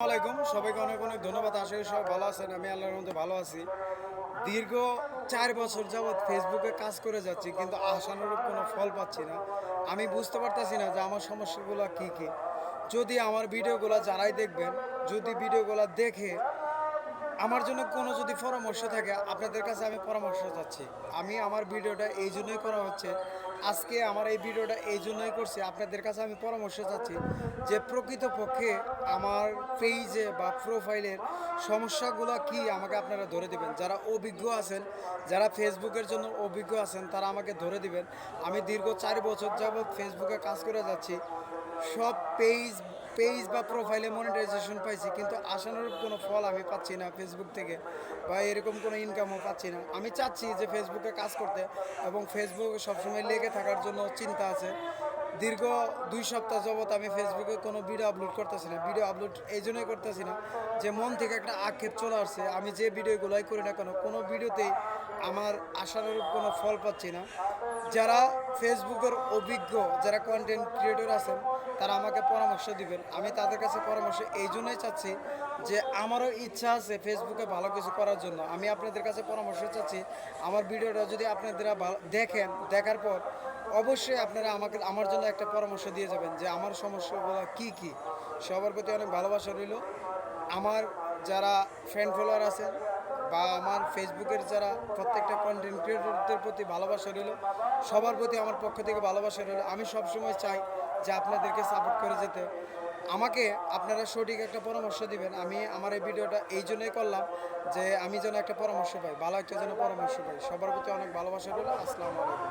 আলাইকুম সবাইকে অনেক অনেক ধন্যবাদ। আশা করি সবাই ভালো আছেন। আমি আল্লাহর মধ্যে ভালো আছি। দীর্ঘ 4 বছর যাবৎ ফেসবুকে কাজ করে যাচ্ছি, কিন্তু আশানুরূপ কোনো ফল পাচ্ছি না। আমি বুঝতে পারতাছি না যে আমার সমস্যাগুলো কী কী। যদি আমার ভিডিওগুলো যারাই দেখবেন, যদি ভিডিওগুলো দেখে আমার জন্য কোনো যদি পরামর্শ থাকে, আপনাদের কাছে আমি পরামর্শ চাচ্ছি। আমি আমার ভিডিওটা এই জন্যই করা হচ্ছে, আজকে আমার এই ভিডিওটা এই জন্যই করছি, আপনাদের কাছে আমি পরামর্শ চাচ্ছি যে প্রকৃতপক্ষে আমার পেজে বা প্রোফাইলের সমস্যাগুলো কি আমাকে আপনারা ধরে দিবেন। যারা অভিজ্ঞ আছেন, যারা ফেসবুকের জন্য অভিজ্ঞ আছেন, তারা আমাকে ধরে দিবেন। আমি দীর্ঘ 4 বছর যাবৎ ফেসবুকে কাজ করে যাচ্ছি। সব পেজ পেজ বা প্রোফাইলে মনিটাইজেশন পাইছি, কিন্তু আশানুরূপ কোনো ফল আমি পাচ্ছি না ফেসবুক থেকে, বা এরকম কোনো ইনকামও পাচ্ছি না। আমি চাচ্ছি যে ফেসবুকে কাজ করতে, এবং ফেসবুকে সবসময় লেগে থাকার জন্য চিন্তা আছে। দীর্ঘ 2 সপ্তাহ যাবৎ আমি ফেসবুকে কোনো ভিডিও আপলোড করতেছি না। ভিডিও আপলোড এই জন্যই করতেছি না যে মন থেকে একটা আক্ষেপ চলে আসছে। আমি যে ভিডিওগুলোই করি না কেন, কোনো ভিডিওতেই আমার আশানুরূপ কোনো ফল পাচ্ছি না। যারা ফেসবুকের অভিজ্ঞ, যারা কন্টেন্ট ক্রিয়েটর আছেন, তারা আমাকে পরামর্শ দিবেন। আমি তাদের কাছে পরামর্শ এই জন্যই চাচ্ছি যে আমারও ইচ্ছা আছে ফেসবুকে ভালো কিছু করার জন্য। আমি আপনাদের কাছে পরামর্শ চাচ্ছি, আমার ভিডিওটা যদি আপনারা দেখেন, দেখার পর অবশ্যই আপনারা আমার জন্য একটা পরামর্শ দিয়ে যাবেন যে আমার সমস্যাগুলো কি কি। সবার প্রতি অনেক ভালোবাসা রইল। আমার যারা ফ্রেন্ড ফলোয়ার আছেন, বা আমার ফেসবুকের যারা প্রত্যেকটা কন্টেন্ট ক্রিয়েটরদের প্রতি ভালোবাসা রইল, সবার প্রতি আমার পক্ষ থেকে ভালোবাসা রইল। আমি সবসময় চাই যে আপনাদেরকে সাপোর্ট করে যেতে। আমাকে আপনারা সঠিক একটা পরামর্শ দিবেন। আমি আমার এই ভিডিওটা এই জন্যই করলাম যে আমি যেন একটা পরামর্শ পাই, ভালো একটা যেন পরামর্শ পাই। সবার প্রতি অনেক ভালোবাসা রইল। আসসালামু আলাইকুম।